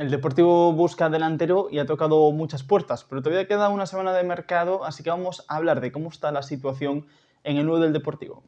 El Deportivo busca delantero y ha tocado muchas puertas, pero todavía queda una semana de mercado, así que vamos a hablar de cómo está la situación en el 9 del Deportivo.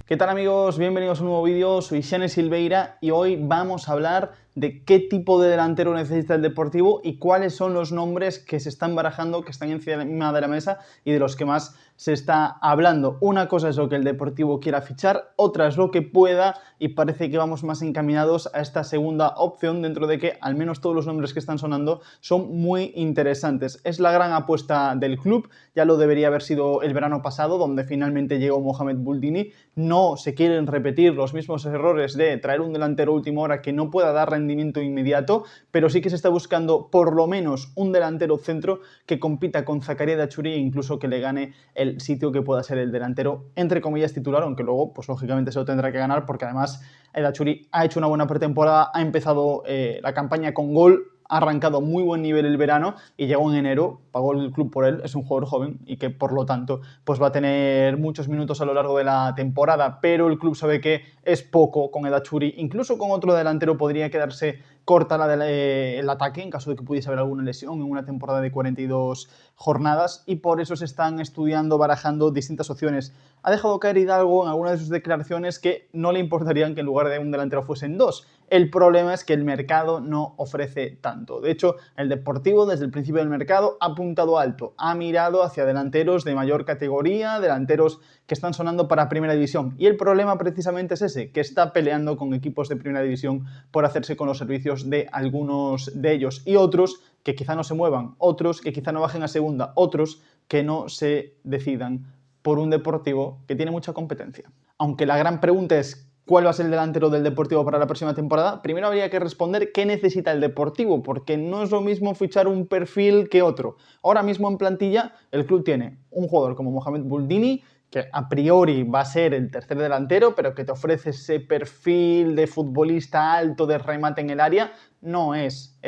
¿Qué tal, amigos? Bienvenidos a un nuevo vídeo, soy Xene Silveira y hoy vamos a hablar de qué tipo de delantero necesita el Deportivo y cuáles son los nombres que se están barajando, que están encima de la mesa y de los que más se está hablando. Una cosa es lo que el Deportivo quiera fichar, otra es lo que pueda, y parece que vamos más encaminados a esta segunda opción, dentro de que al menos todos los nombres que están sonando son muy interesantes. Es la gran apuesta del club, ya lo debería haber sido el verano pasado, donde finalmente llegó Mohamed Bouldini. No se quieren repetir los mismos errores de traer un delantero a última hora que no pueda dar rendimiento inmediato, pero sí que se está buscando por lo menos un delantero centro que compita con Zakaria Dachuri e incluso que le gane el sitio que pueda ser el delantero, entre comillas, titular, aunque luego, pues lógicamente se lo tendrá que ganar, porque además Dachuri ha hecho una buena pretemporada, ha empezado la campaña con gol, ha arrancado muy buen nivel el verano y llegó en enero, pagó el club por él, es un jugador joven y que por lo tanto pues va a tener muchos minutos a lo largo de la temporada, pero el club sabe que es poco con el Achuri, incluso con otro delantero podría quedarse corta el ataque en caso de que pudiese haber alguna lesión en una temporada de 42 jornadas, y por eso se están estudiando, barajando distintas opciones. Ha dejado caer Hidalgo en algunas de sus declaraciones que no le importarían que en lugar de un delantero fuesen dos. El problema es que el mercado no ofrece tanto. De hecho, el Deportivo desde el principio del mercado ha apuntado alto, ha mirado hacia delanteros de mayor categoría, delanteros que están sonando para Primera División. Y el problema precisamente es ese, que está peleando con equipos de Primera División por hacerse con los servicios de algunos de ellos, y otros que quizá no se muevan, otros que quizá no bajen a segunda, otros que no se decidan por un Deportivo que tiene mucha competencia. Aunque la gran pregunta es ¿cuál va a ser el delantero del Deportivo para la próxima temporada? Primero habría que responder qué necesita el Deportivo, porque no es lo mismo fichar un perfil que otro. Ahora mismo en plantilla el club tiene un jugador como Mohamed Bouldini, que a priori va a ser el tercer delantero, pero que te ofrece ese perfil de futbolista alto, de remate en el área, no es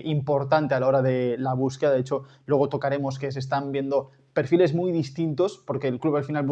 importante a la hora de la búsqueda. De hecho, luego tocaremos que se están viendo perfiles muy distintos, porque el club al final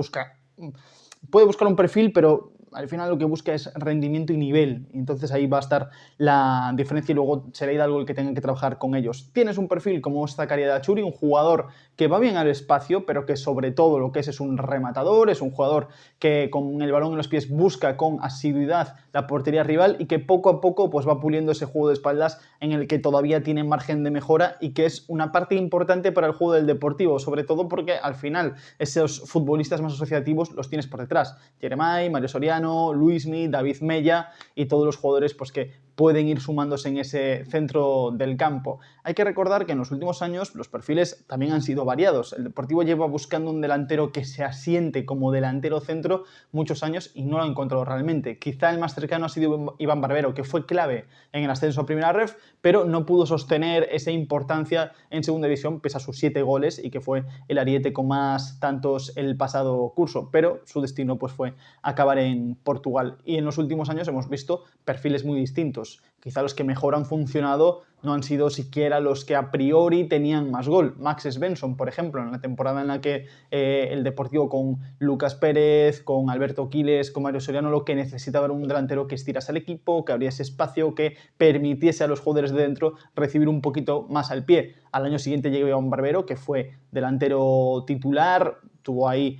puede buscar un perfil, pero al final lo que busca es rendimiento y nivel, y entonces ahí va a estar la diferencia, y luego será Hidalgo el que tenga que trabajar con ellos. Tienes un perfil como Zakaria Dachuri, un jugador que va bien al espacio, pero que sobre todo lo que es un rematador, es un jugador que con el balón en los pies busca con asiduidad la portería rival y que poco a poco pues va puliendo ese juego de espaldas en el que todavía tiene margen de mejora y que es una parte importante para el juego del Deportivo, sobre todo porque al final esos futbolistas más asociativos los tienes por detrás. Jeremai, Mario Soriano, Luismi, David Mella y todos los jugadores pues que pueden ir sumándose en ese centro del campo. Hay que recordar que en los últimos años los perfiles también han sido variados. El Deportivo lleva buscando un delantero que se asiente como delantero centro muchos años y no lo ha encontrado realmente. Quizá el más cercano ha sido Iván Barbero, que fue clave en el ascenso a Primera Ref, pero no pudo sostener esa importancia en Segunda División pese a sus 7 goles y que fue el ariete con más tantos el pasado curso, pero su destino pues fue acabar en Portugal. Y en los últimos años hemos visto perfiles muy distintos. Quizá los que mejor han funcionado no han sido siquiera los que a priori tenían más gol. Max Svensson, por ejemplo, en la temporada en la que el Deportivo con Lucas Pérez, con Alberto Quiles, con Mario Soriano, lo que necesitaba era un delantero que estirase al equipo, que abriese espacio, que permitiese a los jugadores de dentro recibir un poquito más al pie. Al año siguiente llegó Iván Barbero, que fue delantero titular, tuvo ahí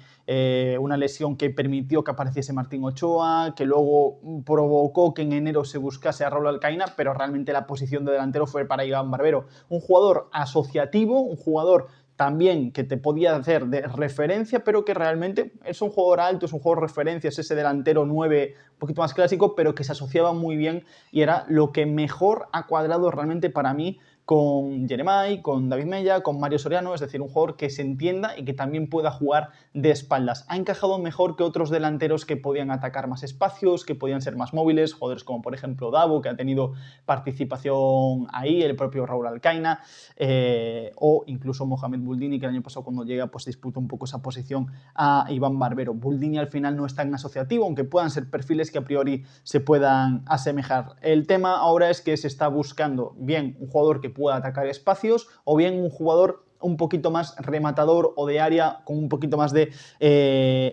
una lesión que permitió que apareciese Martín Ochoa, que luego provocó que en enero se buscase a Raúl Alcaina, pero realmente la posición de delantero fue para Iván Barbero. Un jugador asociativo, un jugador también que te podía hacer de referencia, pero que realmente es un jugador alto, es un jugador referencia, es ese delantero 9 un poquito más clásico, pero que se asociaba muy bien y era lo que mejor ha cuadrado realmente para mí con Jeremai, con David Mella, con Mario Soriano, es decir, un jugador que se entienda y que también pueda jugar de espaldas. Ha encajado mejor que otros delanteros que podían atacar más espacios, que podían ser más móviles, jugadores como por ejemplo Davo, que ha tenido participación ahí, el propio Raúl Alcaina, o incluso Mohamed Bouldini, que el año pasado cuando llega pues disputó un poco esa posición a Iván Barbero. Bouldini al final no es tan asociativo, aunque puedan ser perfiles que a priori se puedan asemejar. El tema ahora es que se está buscando bien un jugador que pueda atacar espacios o bien un jugador un poquito más rematador o de área con un poquito más de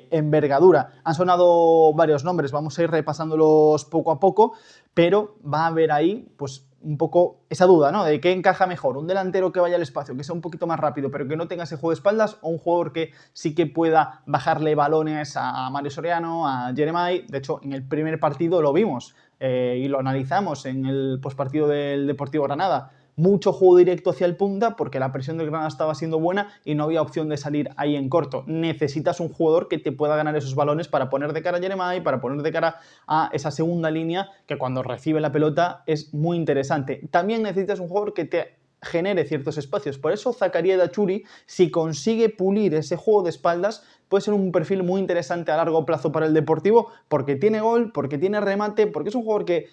envergadura. Han sonado varios nombres, vamos a ir repasándolos poco a poco, pero va a haber ahí pues un poco esa duda, ¿no? De qué encaja mejor, un delantero que vaya al espacio, que sea un poquito más rápido, pero que no tenga ese juego de espaldas, o un jugador que sí que pueda bajarle balones a Mario Soriano, a Jeremai. De hecho, en el primer partido lo vimos y lo analizamos en el postpartido del Deportivo Granada. Mucho juego directo hacia el punta porque la presión del Granada estaba siendo buena y no había opción de salir ahí en corto. Necesitas un jugador que te pueda ganar esos balones para poner de cara a Jeremai, para poner de cara a esa segunda línea que cuando recibe la pelota es muy interesante. También necesitas un jugador que te genere ciertos espacios. Por eso Zakaria Dachuri, si consigue pulir ese juego de espaldas, puede ser un perfil muy interesante a largo plazo para el Deportivo, porque tiene gol, porque tiene remate, porque es un jugador que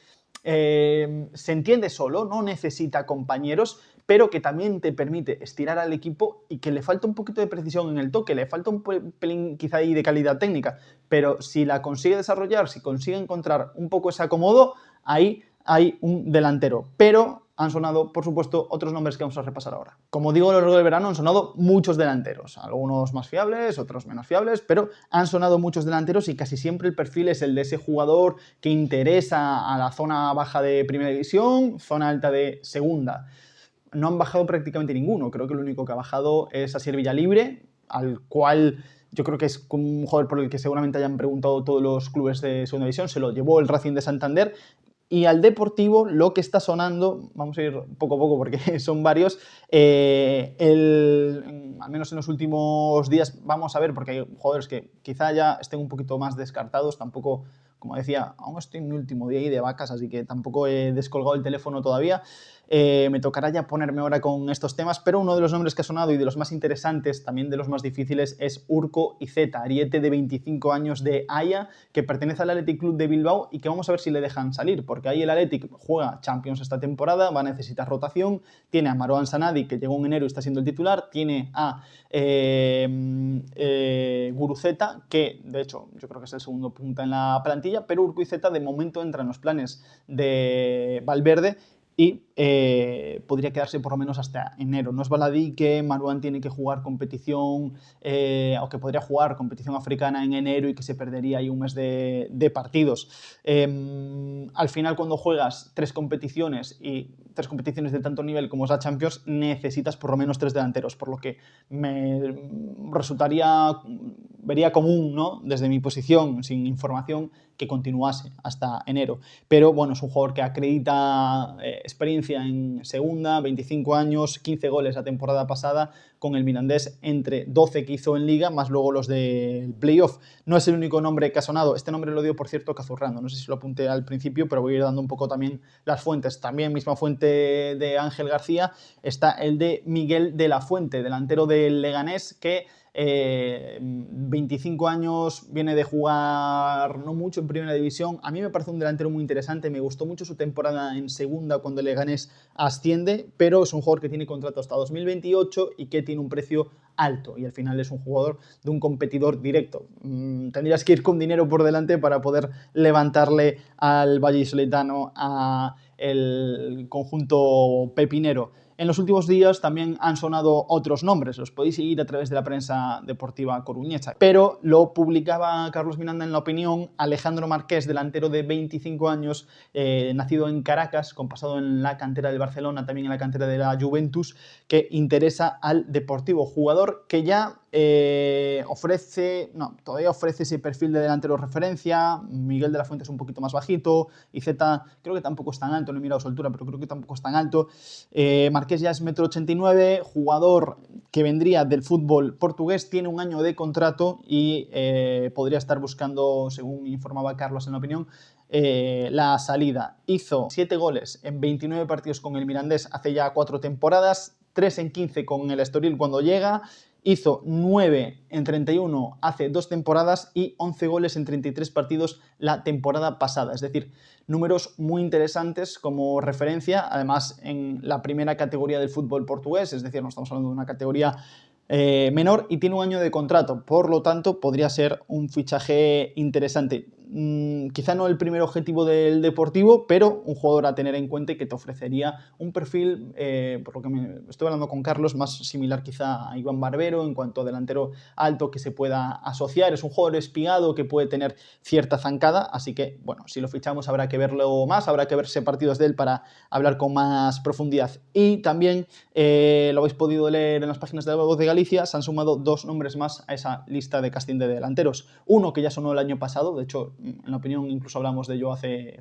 se entiende solo, no necesita compañeros, pero que también te permite estirar al equipo y que le falta un poquito de precisión en el toque, le falta un pelín quizá ahí de calidad técnica, pero si la consigue desarrollar, si consigue encontrar un poco ese acomodo, ahí hay un delantero. Pero han sonado, por supuesto, otros nombres que vamos a repasar ahora. Como digo, a lo largo del verano han sonado muchos delanteros, algunos más fiables, otros menos fiables, pero han sonado muchos delanteros y casi siempre el perfil es el de ese jugador que interesa a la zona baja de primera división, zona alta de segunda. No han bajado prácticamente ninguno, creo que lo único que ha bajado es Asier Villalibre, al cual yo creo que es un jugador por el que seguramente hayan preguntado todos los clubes de segunda división, se lo llevó el Racing de Santander. Y al Deportivo lo que está sonando, vamos a ir poco a poco porque son varios, al menos en los últimos días vamos a ver, porque hay jugadores que quizá ya estén un poquito más descartados, tampoco, como decía, aún estoy en mi último día ahí de vacas, así que tampoco he descolgado el teléfono todavía. Me tocará ya ponerme ahora con estos temas, pero uno de los nombres que ha sonado y de los más interesantes, también de los más difíciles, es Urko Izeta, ariete de 25 años de Haya, que pertenece al Athletic Club de Bilbao y que vamos a ver si le dejan salir, porque ahí el Athletic juega Champions esta temporada, va a necesitar rotación, tiene a Marouane Sanadi, que llegó en enero y está siendo el titular, tiene a Guruceta, que de hecho yo creo que es el segundo punta en la plantilla, pero Urko Izeta de momento entra en los planes de Valverde y podría quedarse por lo menos hasta enero. No es baladí que Marouane tiene que jugar competición o que podría jugar competición africana en enero y que se perdería ahí un mes de partidos. Al final, cuando juegas tres competiciones de tanto nivel como es la Champions, necesitas por lo menos tres delanteros, por lo que me vería común, ¿no?, desde mi posición, sin información, que continuase hasta enero. Pero bueno, es un jugador que acredita experiencia en segunda, 25 años, 15 goles la temporada pasada con el Mirandés, entre 12 que hizo en Liga, más luego los del playoff. No es el único nombre que ha sonado. Este nombre lo dio, por cierto, Cazurrando. No sé si lo apunté al principio, pero voy a ir dando un poco también las fuentes. También misma fuente de Ángel García está el de Miguel de la Fuente, delantero del Leganés, que 25 años, viene de jugar no mucho en primera división. A mí me parece un delantero muy interesante, me gustó mucho su temporada en segunda cuando el Leganés asciende, pero es un jugador que tiene contrato hasta 2028 y que tiene un precio alto y al final es un jugador de un competidor directo. Tendrías que ir con dinero por delante para poder levantarle al vallisoletano, a el conjunto pepinero. En los últimos días también han sonado otros nombres, los podéis seguir a través de la prensa deportiva coruñesa, pero lo publicaba Carlos Miranda en La Opinión. Alejandro Marqués, delantero de 25 años, nacido en Caracas, con pasado en la cantera del Barcelona, también en la cantera de la Juventus, que interesa al Deportivo, jugador que ya todavía ofrece ese perfil de delantero referencia. Miguel de la Fuente es un poquito más bajito, y Zeta creo que tampoco es tan alto, no he mirado su altura, pero creo que tampoco es tan alto. Marqués ya es 1,89 m, jugador que vendría del fútbol portugués, tiene un año de contrato y podría estar buscando, según informaba Carlos en La Opinión, la salida. Hizo 7 goles en 29 partidos con el Mirandés hace ya 4 temporadas, 3 en 15 con el Estoril cuando llega. Hizo 9 en 31 hace 2 temporadas y 11 goles en 33 partidos la temporada pasada. Es decir, números muy interesantes como referencia, además en la primera categoría del fútbol portugués, es decir, no estamos hablando de una categoría menor, y tiene un año de contrato, por lo tanto podría ser un fichaje interesante. quizá no el primer objetivo del Deportivo, pero un jugador a tener en cuenta y que te ofrecería un perfil, por lo que me estoy hablando con Carlos, más similar quizá a Iván Barbero en cuanto a delantero alto que se pueda asociar. Es un jugador espigado que puede tener cierta zancada, así que, bueno, si lo fichamos habrá que verlo más, habrá que verse partidos de él para hablar con más profundidad. Y también, lo habéis podido leer en las páginas de La Voz de Galicia, se han sumado 2 nombres más a esa lista de casting de delanteros. Uno que ya sonó el año pasado, de hecho, en la opinión incluso hablamos de ello hace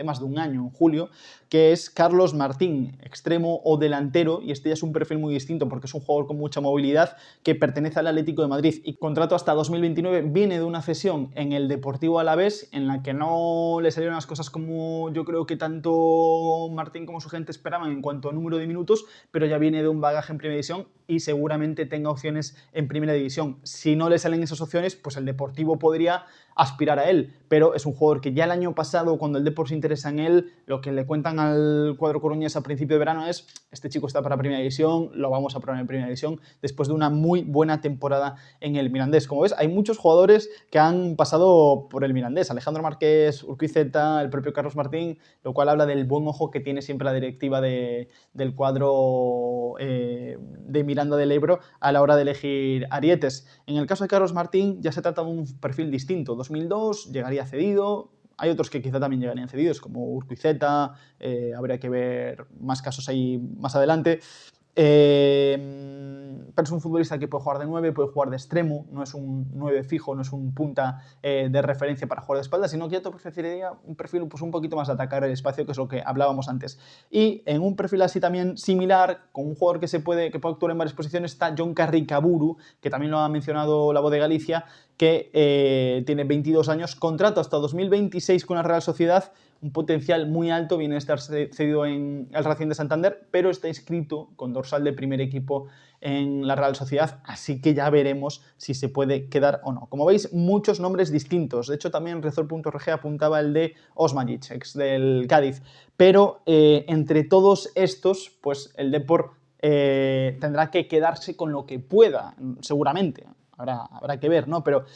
más de un año, en julio, que es Carlos Martín, extremo o delantero, y este ya es un perfil muy distinto porque es un jugador con mucha movilidad que pertenece al Atlético de Madrid y contrato hasta 2029, viene de una cesión en el Deportivo Alavés en la que no le salieron las cosas como yo creo que tanto Martín como su gente esperaban en cuanto a número de minutos, pero ya viene de un bagaje en Primera División y seguramente tenga opciones en Primera División. Si no le salen esas opciones, pues el Deportivo podría aspirar a él, pero es un jugador que ya el año pasado, cuando el Depor se interesa en él, lo que le cuentan al cuadro coruñés a principio de verano es: este chico está para Primera División, lo vamos a probar en Primera División, después de una muy buena temporada en el Mirandés. Como ves, hay muchos jugadores que han pasado por el Mirandés: Alejandro Márquez, Urquizueta, el propio Carlos Martín, lo cual habla del buen ojo que tiene siempre la directiva del cuadro de Miranda del Ebro a la hora de elegir arietes. En el caso de Carlos Martín ya se trata de un perfil distinto. 2002, llegaría cedido. Hay otros que quizá también llegarían cedidos, como Urquizueta, habría que ver más casos ahí más adelante. Pero es un futbolista que puede jugar de 9, puede jugar de extremo, no es un 9 fijo, no es un punta de referencia para jugar de espaldas, sino que ya te ofrecería un perfil pues, un poquito más de atacar el espacio, que es lo que hablábamos antes. Y en un perfil así también similar, con un jugador que puede actuar en varias posiciones, está Jon Carricaburu, que también lo ha mencionado La Voz de Galicia, que tiene 22 años, contrato hasta 2026 con la Real Sociedad, un potencial muy alto, viene a estar cedido en el Racing de Santander, pero está inscrito con dorsal de primer equipo en la Real Sociedad, así que ya veremos si se puede quedar o no. Como veis, muchos nombres distintos. De hecho, también Rezor.rg apuntaba el de Osmanic, ex del Cádiz, pero entre todos estos, pues el Depor tendrá que quedarse con lo que pueda, seguramente. Habrá que ver, ¿no? Pero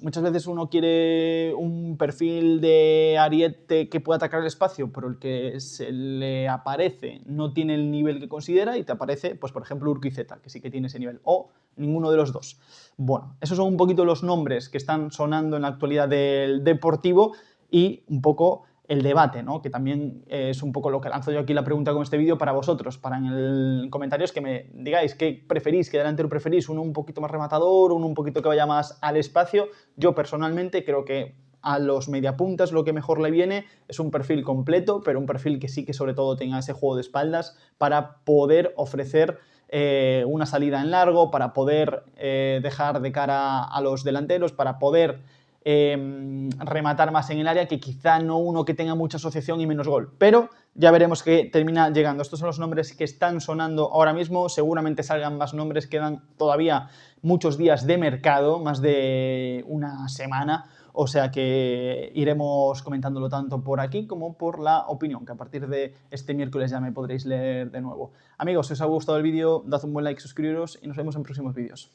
muchas veces uno quiere un perfil de ariete que pueda atacar el espacio, pero el que se le aparece no tiene el nivel que considera y te aparece, pues por ejemplo, Urquizueta, que sí que tiene ese nivel, o ninguno de los dos. Bueno, esos son un poquito los nombres que están sonando en la actualidad del Deportivo y un poco el debate, ¿no? Que también es un poco lo que lanzo yo aquí la pregunta con este vídeo para vosotros, para en el comentarios que me digáis qué preferís, qué delantero preferís, uno un poquito más rematador, uno un poquito que vaya más al espacio. Yo personalmente creo que a los mediapuntas lo que mejor le viene es un perfil completo, pero un perfil que sí que sobre todo tenga ese juego de espaldas para poder ofrecer una salida en largo, para poder dejar de cara a los delanteros, para poder rematar más en el área, que quizá no uno que tenga mucha asociación y menos gol, pero ya veremos que termina llegando. Estos son los nombres que están sonando ahora mismo, seguramente salgan más nombres, quedan todavía muchos días de mercado, más de una semana, o sea que iremos comentándolo tanto por aquí como por la opinión, que a partir de este miércoles ya me podréis leer de nuevo. Amigos, si os ha gustado el vídeo, dad un buen like, suscribiros y nos vemos en próximos vídeos.